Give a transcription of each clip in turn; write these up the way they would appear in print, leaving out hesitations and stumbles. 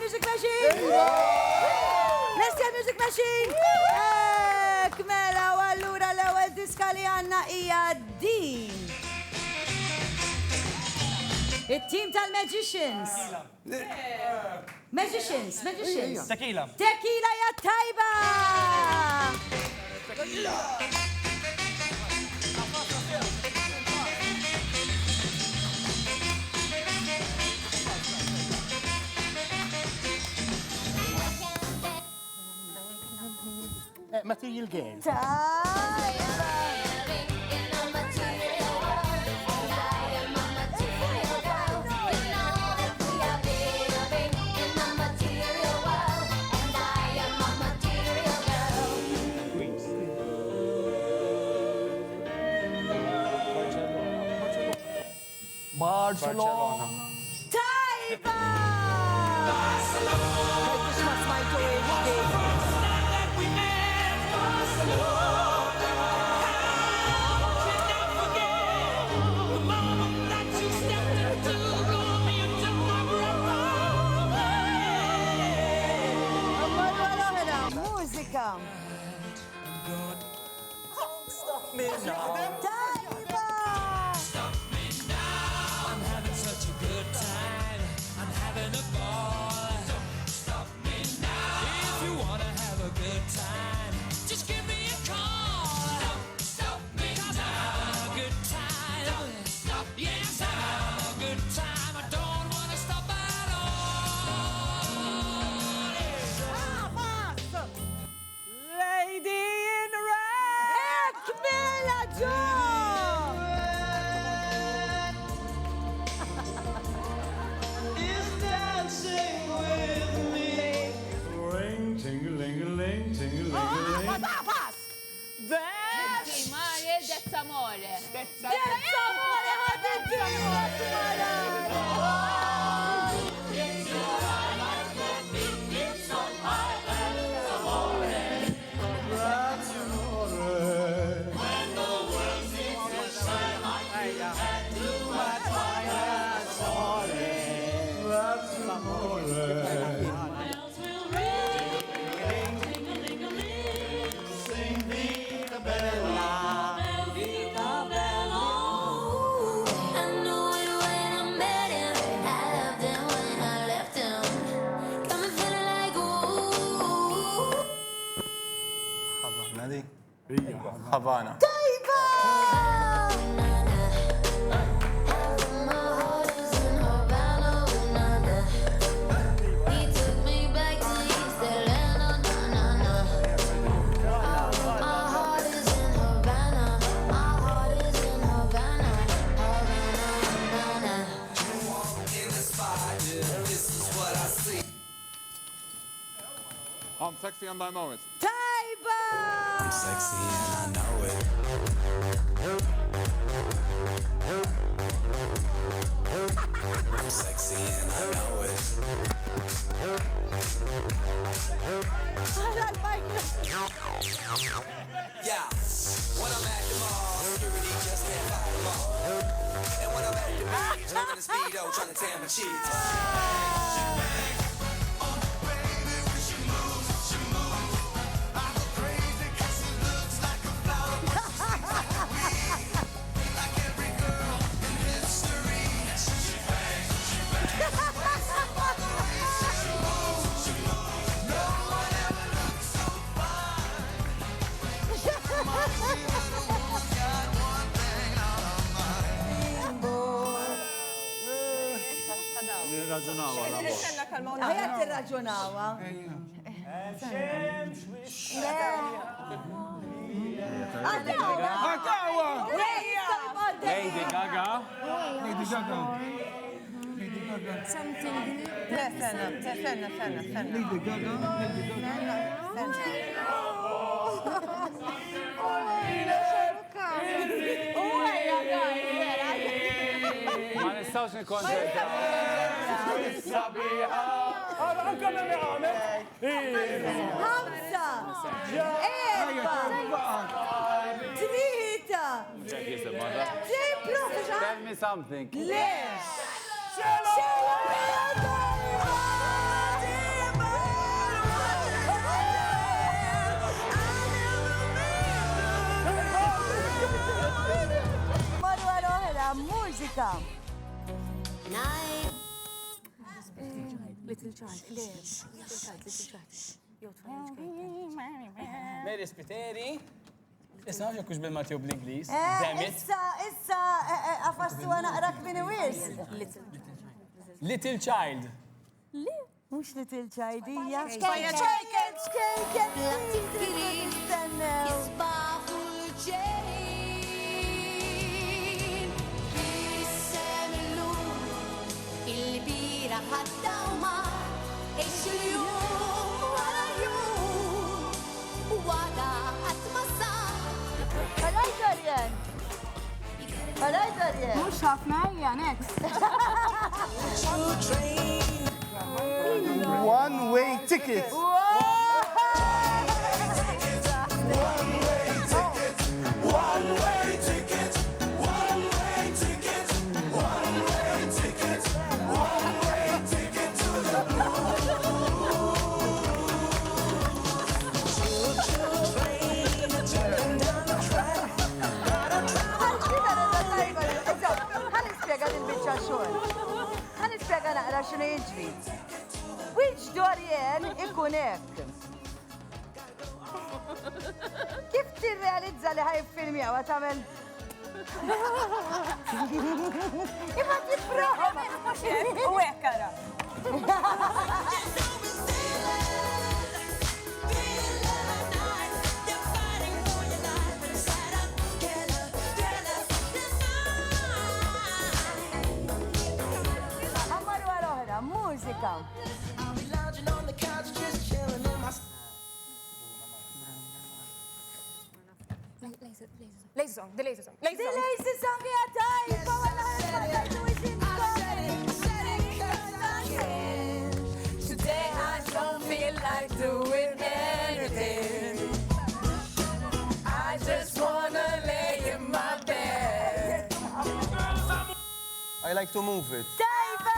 Music Machine! Lesti Music Machine! Mela, u allura l-ewwel diska li għandna hija din. It-team tal-Magicians. Magicians. Tequila. Tequila ja tajba! Material Girl. Barcelona. Tajba! Mużika. Tajba! Lady in red. Mela ġo! Dezza amore. Havana. I'm sexy and I know it. Tajba! I'm sexy and I know it. I'm sexy and I know it. Yeah, when I'm at the mall, security just can't fight them all. And when I'm at the beach, I'm in the speedo trying to tan my cheeks. Għajat t-raġunawa. Għakawa. Lady Gaga. Ma nistawx nikkonċentraw. Sabiħa. Anka minni għamet. Hamza! Erba! Trita! Triplu! Tell me something. Le! Xelo! Little child, little child. Mary Spiteri. Issa ġekux bil-Matju bl-Inglis. Damn it. Issa, għafastu għana għarak minn wis. Little child. Mux little child, hija. Skejken. Skejken. Jisbaħu l-ġejn. Jissem l-lum. Il-bira ħaddawma. Ix-il-jum wara jum. Wara għatmassa. Għalaj Darjen. Għalaj Darjen. Mux ħafna hija, next. One-way ticket. Ħanispjega naqra x'inhu jiġri. Which Dorian ikun hekk? Kif tirrealizza li ħajfilmja wa tagħmel? Imma tifraħ. U hekk ara. Mużika. Lazy song, the lazy song. Di lazy song hija tajba wara ħajtu Today I don't feel like doing anything. I just wanna lay in my bed. I like to move it. Tajba!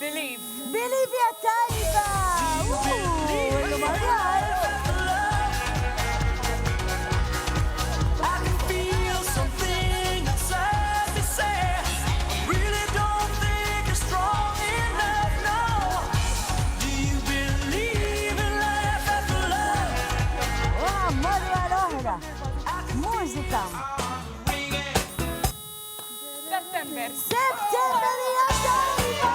Believe. Believe ya tajba! Mużika. September. September hija tajba!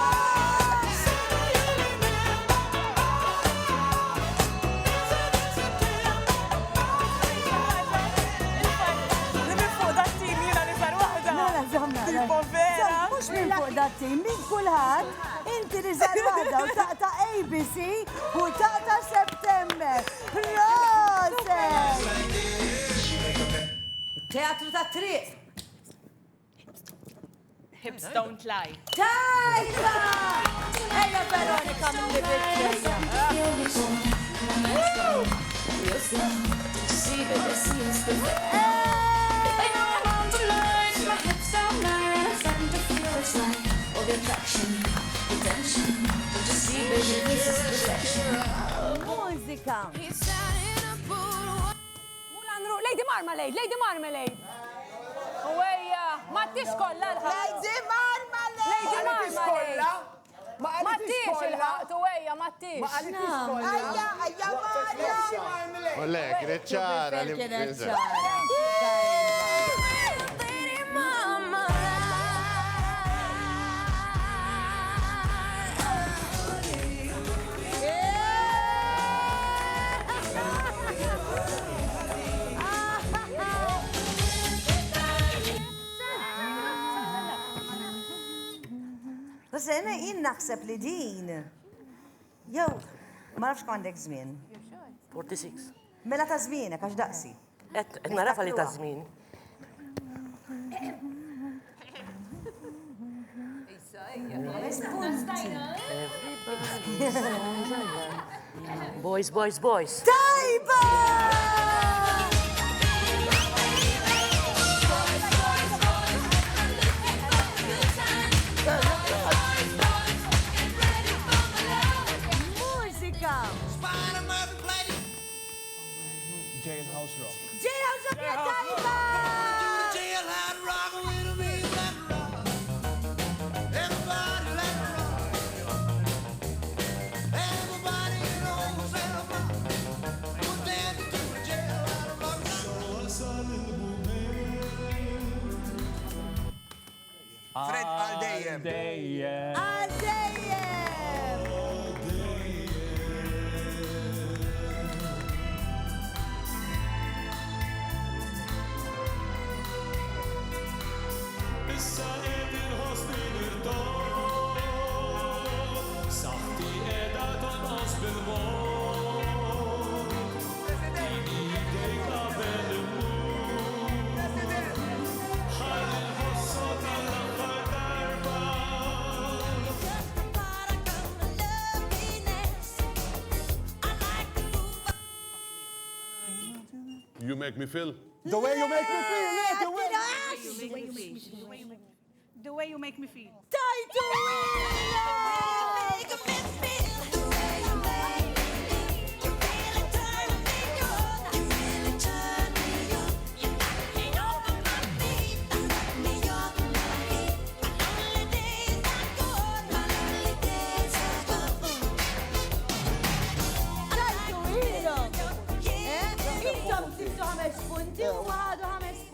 Mux minn fuq dat-tim, minn kulħadd, inti riżal waħda u taqta' ABC u taqta' September. Proset! Teatru ta' triq. Hips don't lie. Tajba! Ejja Veronika minn li bittejja. Mużika. He's standing up for Mulan Rouge, Lady Marmalade, Lady Marmalade. Uwejja, Mattix kolla l-ħat. Lady Marmalade. Lady Marmalade. Mattix il-ħat, uwejja, Mattix. Ajja, Marja. Ollek, reċċara Lady Bas jena jien naħseb li din. Jow, ma nafx għandek żmien. 46. Mela ta' żmienek għax daqsi. Et narafa li ta' żmien. Boys, boys, boys. Tajba! Mużika! Jailhouse Rock. Jailhouse Rock ja tajba! Jailhouse rock with me, let me rock. Everybody let me rock. Everybody knows that I'm rock. We're dancing to the jailhouse rock. Fred għal-dejjem. Dejjem. Għal-dejjem! You make me feel. The way you make me feel, yeah, the way. The way you make me feel. Tajtu!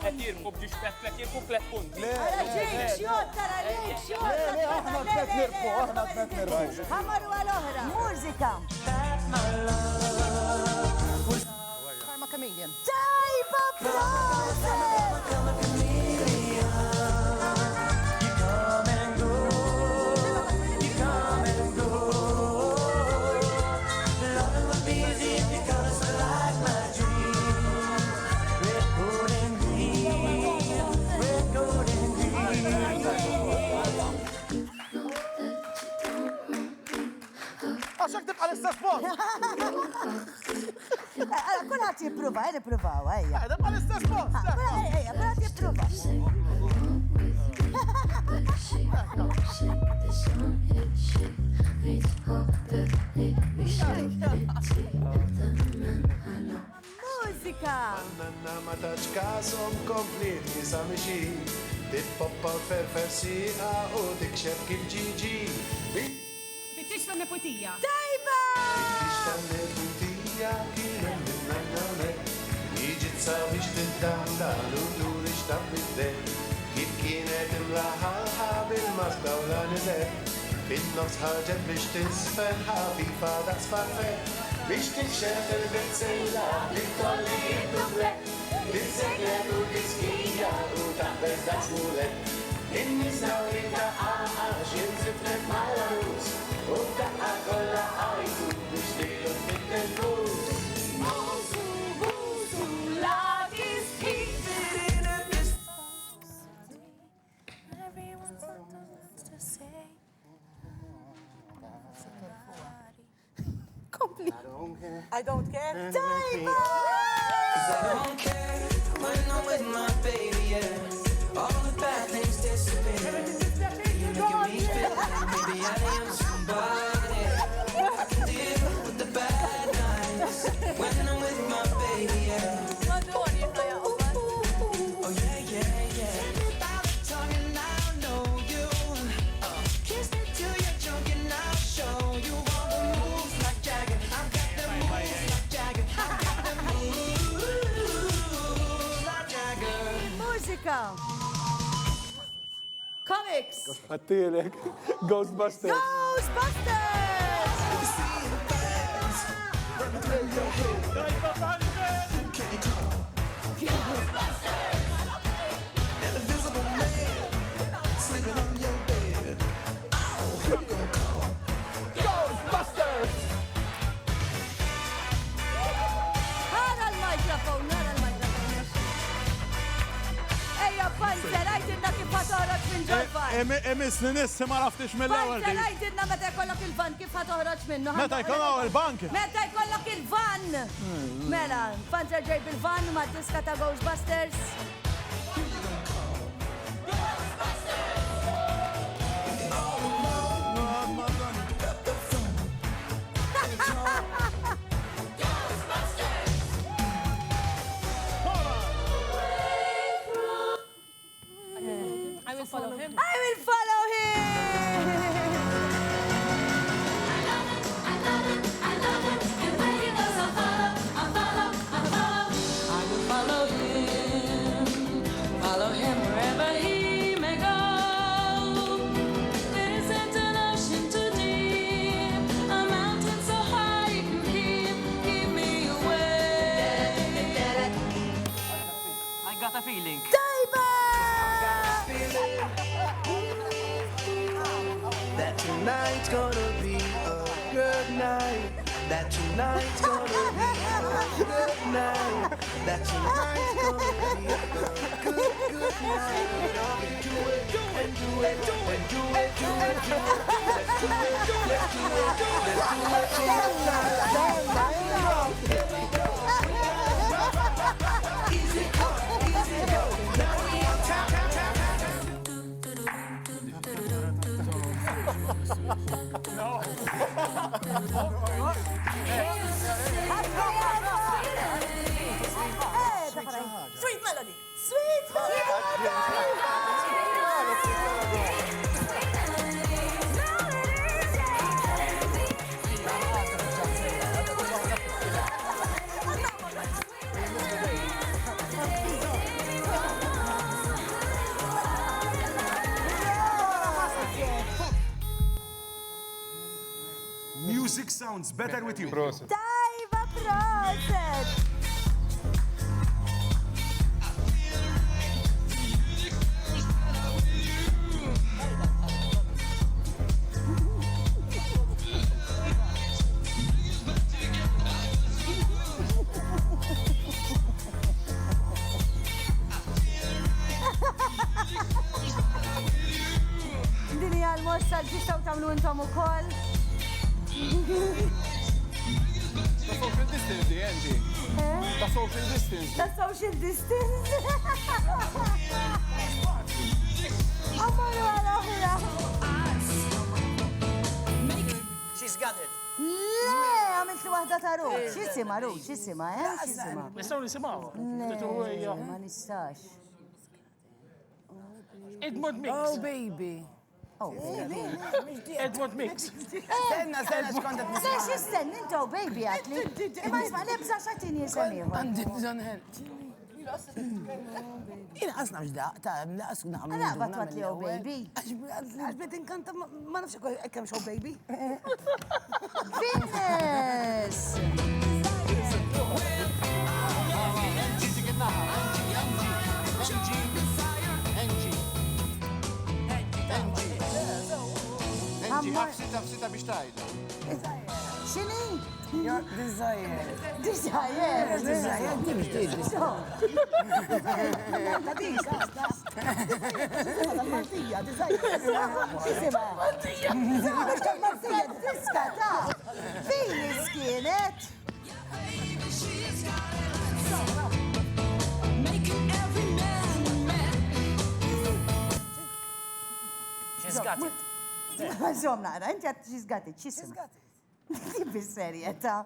Qed jirku biex qed jirku 3 punti. Ħamaru għal-oħra. Mużika. Karma Chameleon. Tajba proset! Għaxak tibqa l-istess post. Kulħat jipruva, jipruvaw, ejja. Tibqa l-istess post. Kulħat jipruva. Mużika! Nanna ma taċ kasom kompletni sa mixi. Tippoppa ferfersiqa u tikxeb kif ġiġi. Bittix ta' nepotija. Tajba! Ixtanne butija kienem minnannawne. Iġit sa biex tiddandal u turi xtab bidden. Kif kienet imlaħaħa bil-masda u l-anizet. Fil-nofs ħarġet biex tisfen ħafifa daqs farfet. Biex tikxeb il-bizzilla li tolli id-dublet. Tizzeglet u tiskija u taħbez daqs mulet. Innisaw li taqqax jinziflet mal-arus. U taqqa kolla għajtu biex tilu fit-telfus. Buzu, buzu, love is keeping in a distance. Everyone's got to say. I don't care. Tajba! I don't care when I'm with my baby, yeah. All the bad things disappear. You're making me feel like maybe I am somebody. I can deal with the bad nights. Comics. Għattilek. Ghostbusters. Ghostbusters! Nara l-mikrofon. Ejja, Panzer, għajdinna kif ħatoħroġ minn ġol-van. Emisni nissi ma raftix mill-ewel Panzer, għajdinna meta jkollok il-van kif ħatoħroġ minnu. Meta jkollok il-bank? Meta jkollok il-van. Mela, Panzer ġejb il-van ma' diska ta' Ghostbusters. I will follow him. I will follow him. Follow him wherever he may go. Isn't an ocean too deep, a mountain so high you can keep me away. I got a feeling. Tajba! That tonight's gonna be a good night. That tonight's gonna be a good night. That tonight's gonna be a good night. Do it and do it and do it, do it, do it. Let's do it, let's do it, let's do it tonight. Easy come, easy go. Now we on top. Sweet melody. Sweet melody. Music sounds better with you. Tajba proset. Dini għal-mossa ġistaw tamlu intom u koll. The social distance, the Andy. The social distance. The social distance. Ammaru għal-oħra. She's got it. Le, għamilt li wahda ta' ruħ. Xisima ruħ, xisima, xisima. Nistaw nisimaw. Le, ma nistax. Edmund Mix. Oh, baby. Oh, baby. Edmund Mix. Stenna, xkontet Lex jistenn, intu, baby, għatli. Imma jisma, lebza xatin jisemiħu. Għandi bżon help. Jina għasna mġda, ta' naqas naħamlu. Għala, batwat li oh, baby. Għaxbet inkanta, ma nafx ekkem xow baby. Fitness! Tafsita biex tajda. Xini? Your desire. Desire. Desire. Dimx diġi. Martija, desire. Xisima? Martija, diska ta' fin iskienet? She's got it. Għazom naqra, inti għat xizgati, ċisima. Di bis-serjeta.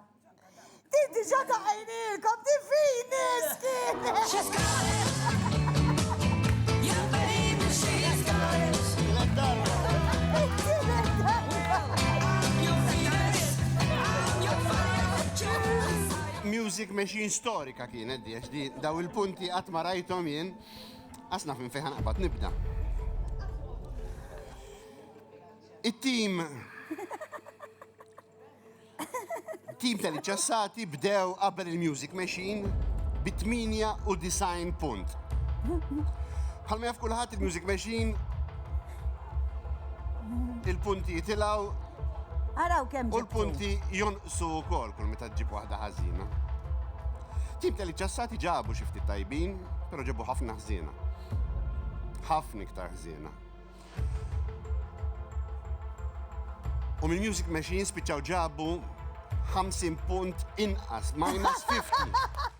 Di diġa ta' għajnilkom, di fin iskienet. Music machine storika kienet di, daw il-punti għat ma rajtom jien Asna fin fejn ħanqbad nibda. It-tim tal-ċassati bdew qabel il-Music Machine b'98 punt. Bħalma jaf kulħadd il-Music Machine il-punti jitilgħu Araw kemm u l-punti jonqsu wkoll kull meta ġġib waħda ħażina. Tim tal-ċassati ġabu xi ftit tajbin, però ġabu ħafna ħżiena. Ħafna iktar ħżiena. U mill-Music Machine spiċċaw ġabu 50 punt inqas, minus 50.